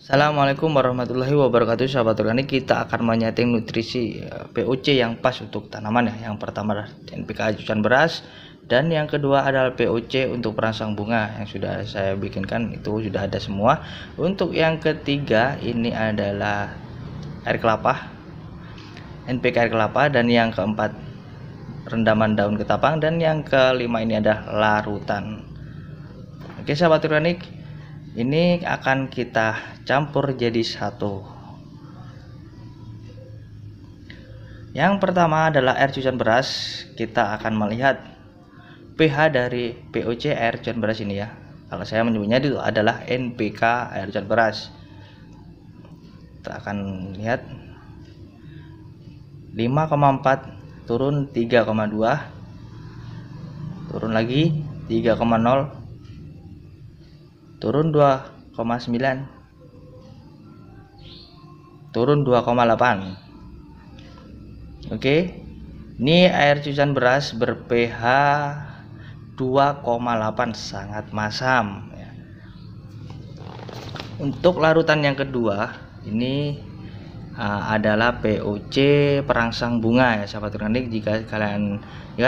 Assalamualaikum warahmatullahi wabarakatuh, sahabat organik. Kita akan menyeting nutrisi POC yang pas untuk tanaman ya. Yang pertama adalah NPK cucan beras, dan yang kedua adalah POC untuk perangsang bunga yang sudah saya bikinkan, itu sudah ada semua. Untuk yang ketiga ini adalah air kelapa, NPK air kelapa, dan yang keempat rendaman daun ketapang, dan yang kelima ini adalah larutan. Oke sahabat organik, ini akan kita campur jadi satu. Yang pertama adalah air cucian beras. Kita akan melihat pH dari POC air cucian beras ini ya. Kalau saya menyebutnya itu adalah NPK air cucian beras. Kita akan lihat 5,4 turun 3,2, turun lagi 3,0, turun 2,9, turun 2,8. Oke, ini air cucian beras ber-pH 2,8, sangat masam ya. Untuk larutan yang kedua ini adalah POC perangsang bunga ya sahabat organik. Jika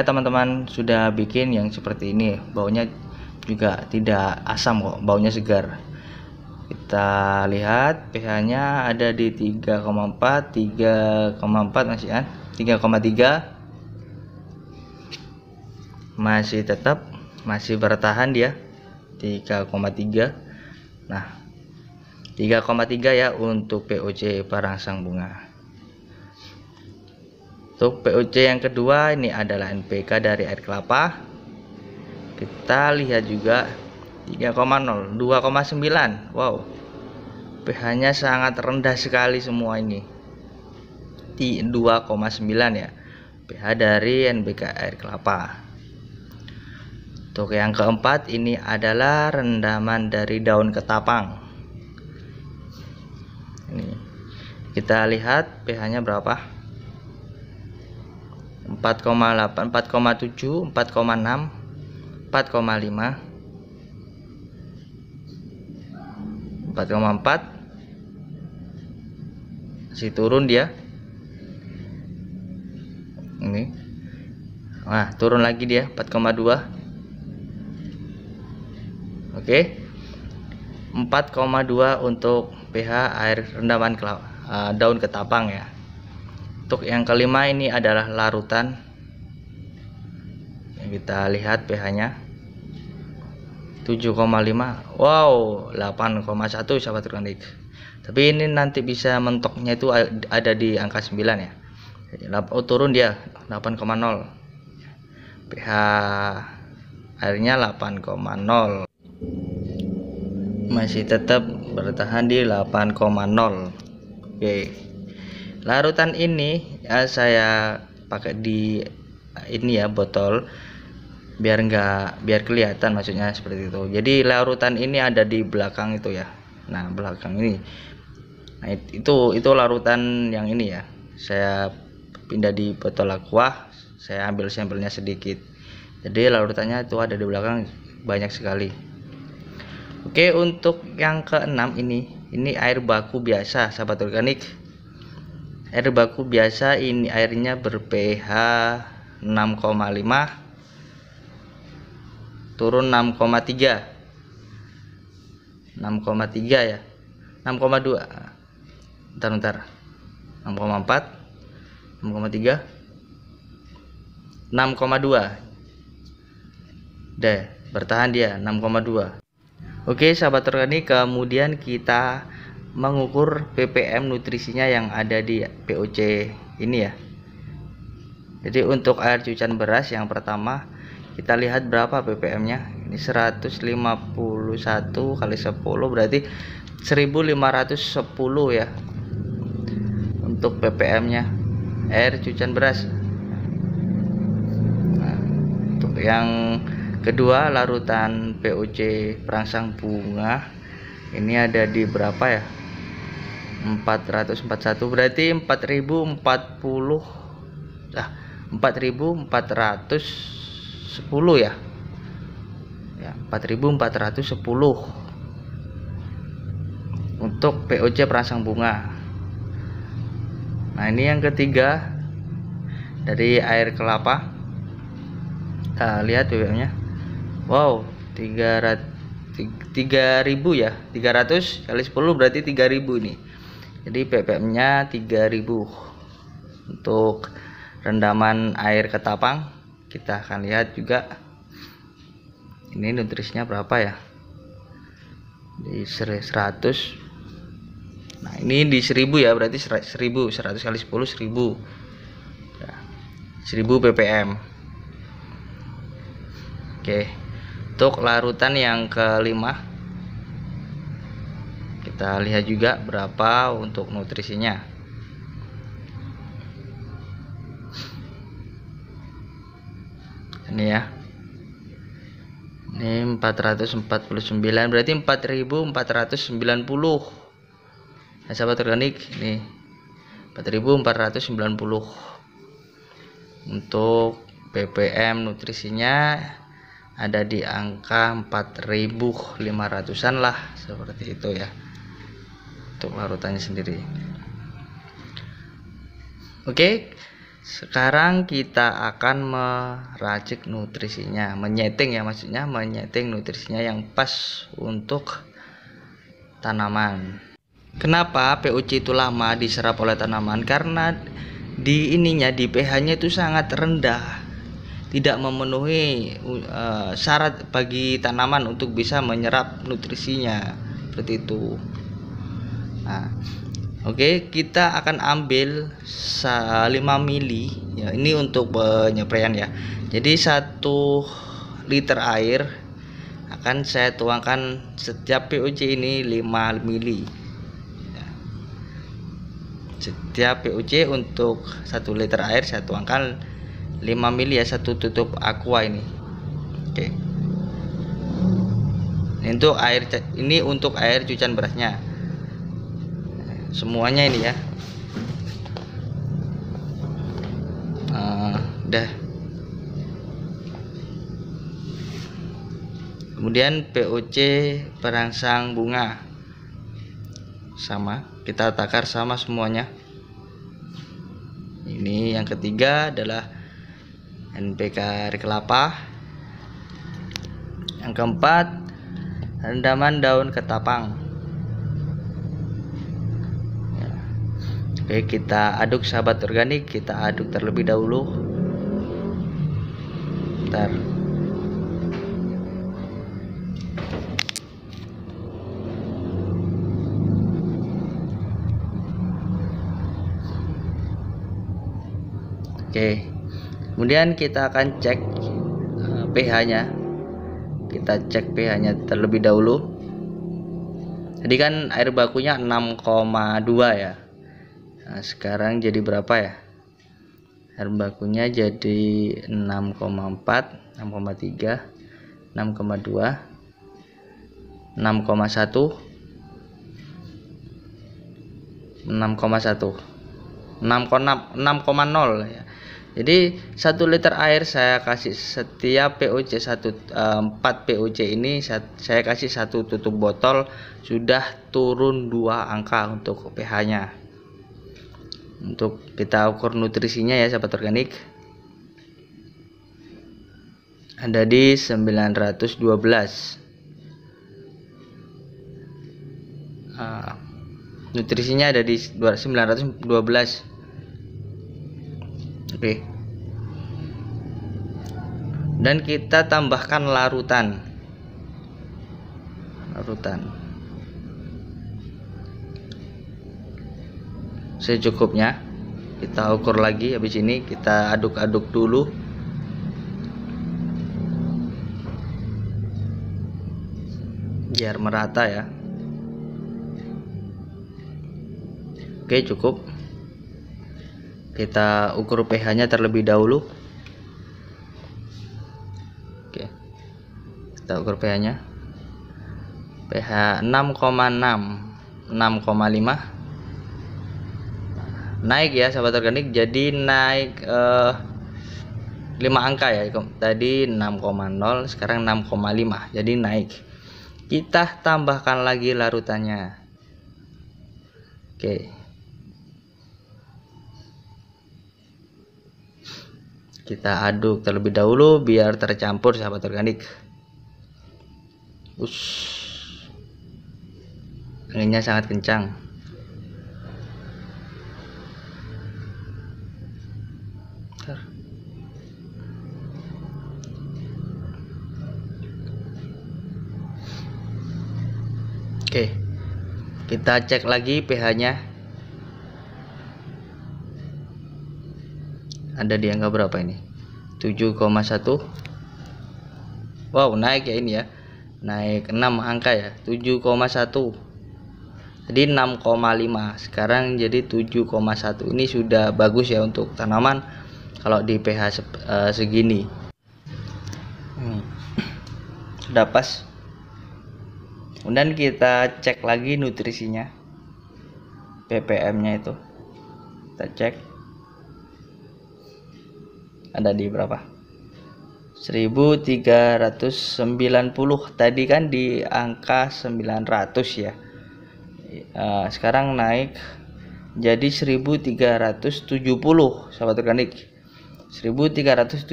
teman-teman sudah bikin yang seperti ini, baunya juga tidak asam kok, baunya segar. Kita lihat pH-nya ada di 3,4 masih ya, 3,3, masih tetap masih bertahan dia 3,3. Nah 3,3 ya untuk POC perangsang bunga. Untuk POC yang kedua ini adalah NPK dari air kelapa. Kita lihat juga 3,0, 2,9. Wow, pH-nya sangat rendah sekali semua ini. Di 2,9 ya pH dari NPK air kelapa. Untuk yang keempat ini adalah rendaman dari daun ketapang. Ini kita lihat pH-nya berapa? 4,8, 4,7, 4,6, 4,5, 4,4, masih turun dia. Ini, nah turun lagi dia 4,2. Oke, 4,2 untuk pH air rendaman daun ketapang ya. Untuk yang kelima ini adalah larutan. Kita lihat pH-nya 7,5. Wow, 8,1 sahabat organik. Tapi ini nanti bisa mentoknya itu ada di angka 9 ya. Oh, turun dia 8,0. pH airnya 8,0. Masih tetap bertahan di 8,0. Oke. Larutan ini ya saya pakai di ini ya, botol, biar kelihatan, maksudnya seperti itu. Jadi larutan ini ada di belakang itu ya. Nah belakang ini, nah itu larutan yang ini ya. Saya pindah di botol aqua, saya ambil sampelnya sedikit. Jadi larutannya itu ada di belakang banyak sekali. Oke, untuk yang keenam ini air baku biasa sahabat organik. Air baku biasa ini airnya ber-pH 6,5, turun 6,3, 6,3 ya, 6,2, bentar, 6,4, 6,3, 6,2 deh, bertahan dia 6,2. Oke sahabat organik, kemudian kita mengukur ppm nutrisinya yang ada di POC ini ya. Jadi untuk air cucian beras yang pertama kita lihat berapa ppm-nya. Ini 151 kali 10 berarti 1510 ya untuk ppm-nya air cucian beras. Nah, untuk yang kedua larutan POC perangsang bunga ini ada di berapa ya? 441, berarti 4040, 4410 ya. Ya, 4410. untuk POC perangsang bunga. Nah, ini yang ketiga dari air kelapa. Kita lihat BBM-nya. Wow, 3000 ya. 300 kali 10 berarti 3000 ini. Jadi BBM-nya 3000. Untuk rendaman air ketapang kita akan lihat juga ini nutrisinya berapa ya, di 100. Nah, ini di 1000 ya, berarti 1000, 100 kali 10 1000 ya, 1000 ppm. Oke, untuk larutan yang kelima kita lihat juga berapa untuk nutrisinya. Ini ya, ini 449, berarti 4490. Nah, sahabat organik, ini 4490 untuk ppm. Nutrisinya ada di angka 4500-an lah, seperti itu ya untuk larutannya sendiri. Oke, sekarang kita akan meracik nutrisinya, menyeting ya, maksudnya menyeting nutrisinya yang pas untuk tanaman. Kenapa POC itu lama diserap oleh tanaman? Karena di pH-nya itu sangat rendah, tidak memenuhi syarat bagi tanaman untuk bisa menyerap nutrisinya, seperti itu. Nah, oke, kita akan ambil 5 mili ya, ini untuk penyepraian ya. Jadi 1 liter air akan saya tuangkan setiap POC ini 5 mili ya. Setiap POC untuk 1 liter air saya tuangkan 5 mili ya, 1 tutup aqua ini. Oke, ini untuk air cucian berasnya semuanya ini ya. Udah. Kemudian POC perangsang bunga sama, kita takar sama semuanya. Ini yang ketiga adalah NPK air kelapa. Yang keempat, rendaman daun ketapang. Oke, kita aduk sahabat organik, kita aduk terlebih dahulu. Bentar. Oke, kemudian kita akan cek pH-nya. Kita cek pH-nya terlebih dahulu. Jadi kan air bakunya 6,2 ya. Nah, sekarang jadi berapa ya? Air bakunya jadi 6,4, 6,3, 6,2, 6,1, 6,1, 6,0 ya. Jadi 1 liter air saya kasih setiap POC 4 POC ini saya kasih 1 tutup botol, sudah turun 2 angka untuk pH-nya. Untuk kita ukur nutrisinya ya sahabat organik, ada di 912. Nutrisinya ada di 912. Oke. Dan kita tambahkan larutan secukupnya. Kita ukur lagi, habis ini kita aduk-aduk dulu. Biar merata ya. Oke, cukup. Kita ukur pH-nya terlebih dahulu. Oke. Kita ukur pH-nya. pH 6,6, 6,5. Naik ya sahabat organik, jadi naik 5 angka ya. Tadi 6,0, sekarang 6,5, jadi naik. Kita tambahkan lagi larutannya. Oke, kita aduk terlebih dahulu biar tercampur sahabat organik. Anginnya sangat kencang. Oke, kita cek lagi pH-nya. Ada di angka berapa ini? 7,1. Wow, naik ya ini ya. Naik 6 angka ya. 7,1. Jadi 6,5. Sekarang jadi 7,1. Ini sudah bagus ya untuk tanaman kalau di pH segini. Sudah pas. Kemudian kita cek lagi nutrisinya, ppm-nya itu kita cek ada di berapa, 1390. Tadi kan di angka 900 ya. Sekarang naik jadi 1370 sahabat organik. 1370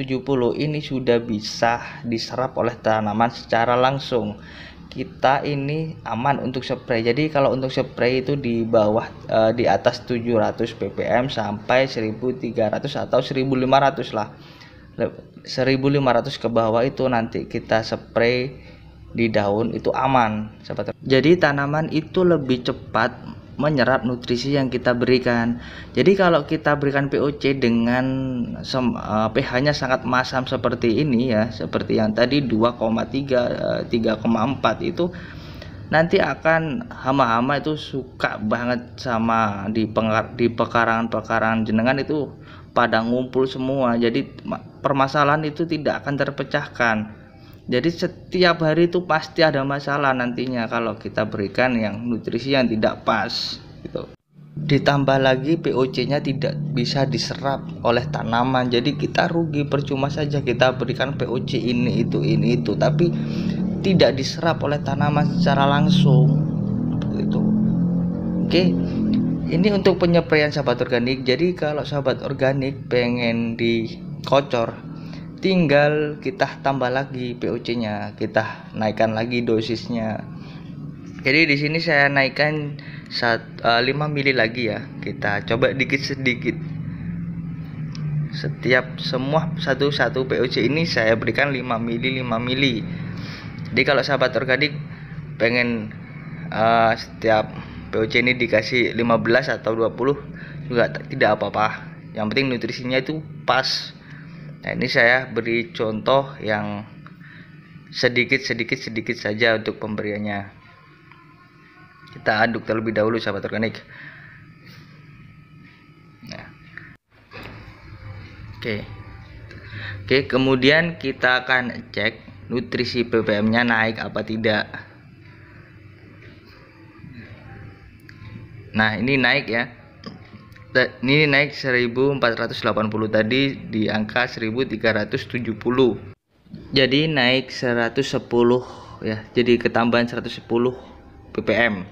ini sudah bisa diserap oleh tanaman secara langsung. Kita ini aman untuk spray. Jadi kalau untuk spray itu di bawah di atas 700 ppm sampai 1300 atau 1500 lah. 1500 ke bawah itu nanti kita spray di daun itu aman, sahabat. Jadi tanaman itu lebih cepat menyerap nutrisi yang kita berikan. Jadi kalau kita berikan POC dengan pH-nya sangat masam seperti ini ya, seperti yang tadi 2,3 3,4 itu nanti akan hama-hama itu suka banget sama di pekarangan jenengan itu pada ngumpul semua. Jadi permasalahan itu tidak akan terpecahkan. Jadi setiap hari itu pasti ada masalah nantinya kalau kita berikan yang nutrisi yang tidak pas gitu. Ditambah lagi POC-nya tidak bisa diserap oleh tanaman. Jadi kita rugi, percuma saja kita berikan POC ini itu tapi tidak diserap oleh tanaman secara langsung. Itu. Oke. Ini untuk penyepraian sahabat organik. Jadi kalau sahabat organik pengen dikocor, tinggal kita tambah lagi POC-nya, kita naikkan lagi dosisnya. Jadi di sini saya naikkan 5 mili lagi ya. Kita coba dikit sedikit. Semua satu POC ini saya berikan 5 mili. Jadi kalau sahabat organik pengen setiap POC ini dikasih 15 atau 20 juga tidak apa-apa. Yang penting nutrisinya itu pas. Nah, ini saya beri contoh yang sedikit saja untuk pemberiannya. Kita aduk terlebih dahulu sahabat organik. Nah. Oke, kemudian kita akan cek nutrisi ppm-nya naik apa tidak. Nah, ini naik ya. Ini naik 1480, tadi di angka 1370. Jadi naik 110 ya. Jadi ketambahan 110 ppm.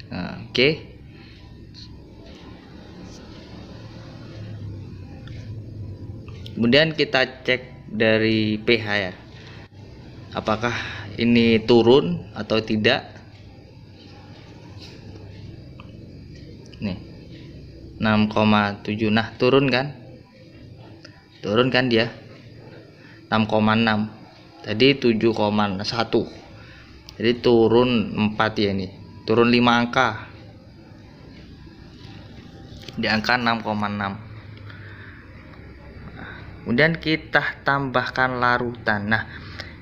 Nah, oke. Kemudian kita cek dari pH ya. Apakah ini turun atau tidak? Nih 6,7. Nah turun kan dia 6,6. Tadi 7,1. Jadi turun 4 ya, ini turun 5 angka di angka 6,6. Kemudian kita tambahkan larutan. Nah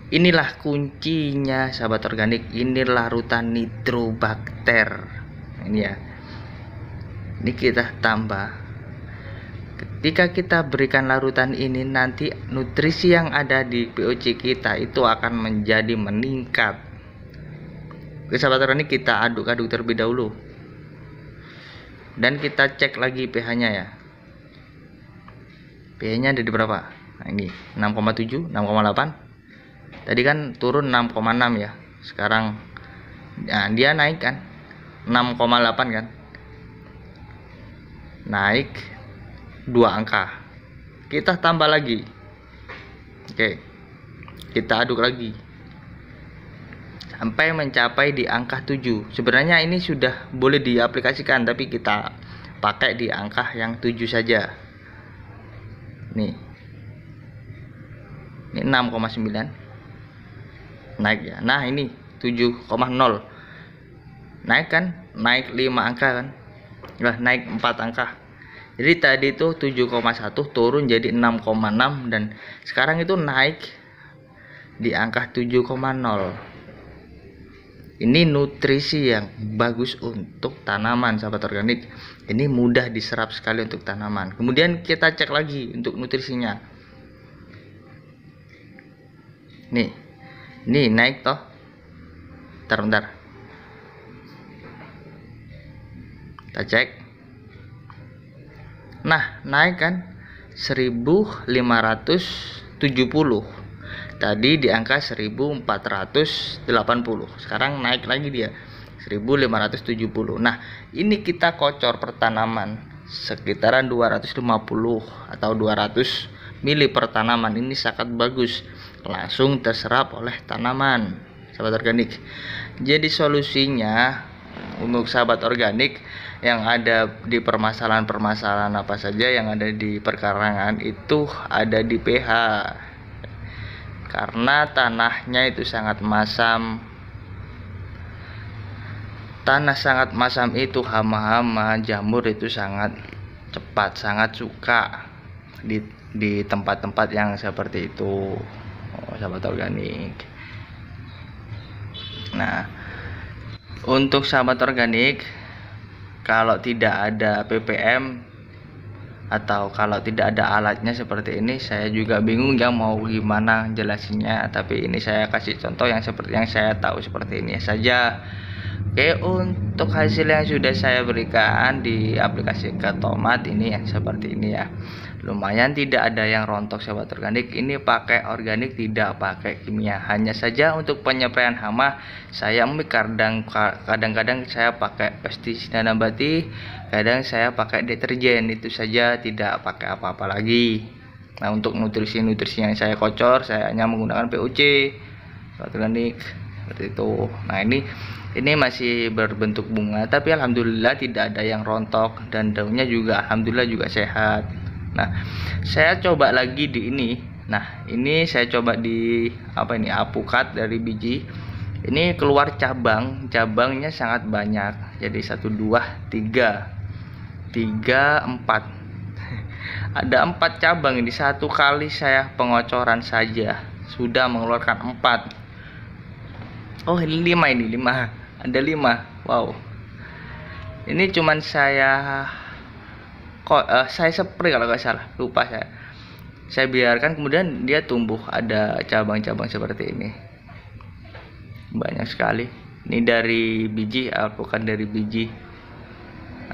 inilah kuncinya sahabat organik, ini larutan nitrobakter. Ini ya, ini kita tambah. Ketika kita berikan larutan ini, nanti nutrisi yang ada di POC kita itu akan menjadi meningkat. Oke sahabat organik, kita aduk-aduk terlebih dahulu dan kita cek lagi pH-nya ya. pH-nya ada di berapa? Nah ini 6,7, 6,8. Tadi kan turun 6,6 ya. Sekarang nah, dia naik kan 6,8 kan, naik 2 angka, kita tambah lagi. Oke, kita aduk lagi sampai mencapai di angka 7. Sebenarnya ini sudah boleh diaplikasikan, tapi kita pakai di angka yang 7 saja. Nih, ini 6,9 naik ya. Nah ini 7,0 naik kan, naik 5 angka kan, naik 4 angka. Jadi tadi itu 7,1 turun jadi 6,6, dan sekarang itu naik di angka 7,0. Ini nutrisi yang bagus untuk tanaman, sahabat organik. Ini mudah diserap sekali untuk tanaman. Kemudian kita cek lagi untuk nutrisinya. Nih naik toh. Bentar. Kita cek. Nah, naik kan 1570. Tadi di angka 1480. Sekarang naik lagi dia 1570. Nah, ini kita kocor per tanaman sekitaran 250 atau 200 mili per tanaman. Ini sangat bagus, langsung terserap oleh tanaman, sahabat organik. Jadi solusinya untuk sahabat organik yang ada di permasalahan apa saja yang ada di perkarangan itu ada di pH, karena tanahnya itu sangat masam. Tanah sangat masam itu hama-hama, jamur itu sangat cepat, sangat suka di tempat-tempat yang seperti itu, sahabat organik. Nah, untuk sahabat organik, kalau tidak ada PPM atau kalau tidak ada alatnya seperti ini, saya juga bingung ya mau gimana jelasinnya. Tapi ini saya kasih contoh yang seperti yang saya tahu, seperti ini saja. Oke, untuk hasil yang sudah saya berikan di aplikasi ke tomat ini yang seperti ini ya, lumayan tidak ada yang rontok, sahabat organik. Ini pakai organik, tidak pakai kimia. Hanya saja untuk penyepraian hama saya kadang-kadang saya pakai pestisida nabati, kadang saya pakai deterjen, itu saja, tidak pakai apa-apa lagi. Nah, untuk nutrisi-nutrisi yang saya kocor, saya hanya menggunakan POC, sahabat organik, seperti itu. Nah, ini masih berbentuk bunga, tapi alhamdulillah tidak ada yang rontok, dan daunnya juga alhamdulillah juga sehat. Nah, saya coba lagi di ini. Nah, ini saya coba di apukat dari biji. Ini keluar cabangnya sangat banyak. Jadi 1 2 3 4 ada 4 cabang. Ini satu kali saya pengocoran saja sudah mengeluarkan 4. Oh, ini 5 ada 5. Wow, ini cuman saya spray kalau nggak salah, lupa saya biarkan, kemudian dia tumbuh, ada cabang-cabang seperti ini, banyak sekali. Ini dari biji, bukan dari biji.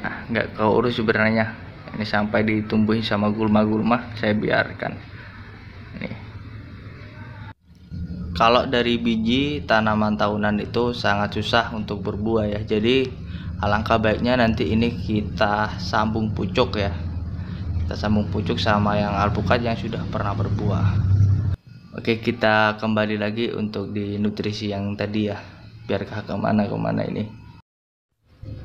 Nah, nggak keurus sebenarnya, ini sampai ditumbuhin sama gulma-gulma, saya biarkan. Nih, kalau dari biji tanaman tahunan itu sangat susah untuk berbuah ya. Jadi alangkah baiknya nanti ini kita sambung pucuk ya. Kita sambung pucuk sama yang alpukat yang sudah pernah berbuah. Oke, kita kembali lagi untuk di nutrisi yang tadi ya. Biarkah kemana ini.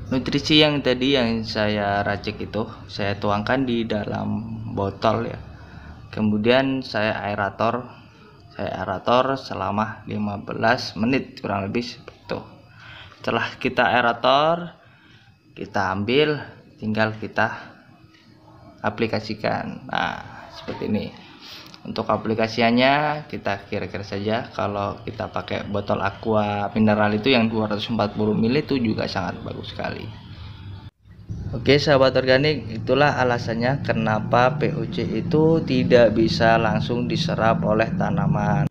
Nutrisi yang tadi yang saya racik itu saya tuangkan di dalam botol ya. Kemudian saya aerator selama 15 menit kurang lebih seperti itu. Setelah kita aerator, kita ambil, tinggal kita aplikasikan. Nah, seperti ini. Untuk aplikasiannya kita kira-kira saja. Kalau kita pakai botol aqua mineral itu yang 240 ml itu juga sangat bagus sekali. Oke, sahabat organik, itulah alasannya kenapa POC itu tidak bisa langsung diserap oleh tanaman.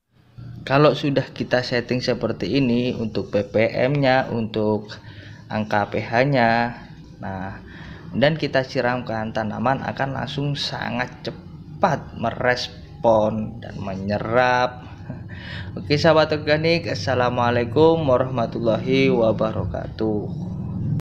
Kalau sudah kita setting seperti ini untuk ppm-nya, untuk angka pH-nya, nah, dan kita siramkan, tanaman akan langsung sangat cepat merespon dan menyerap. Oke, sahabat organik, assalamualaikum warahmatullahi wabarakatuh.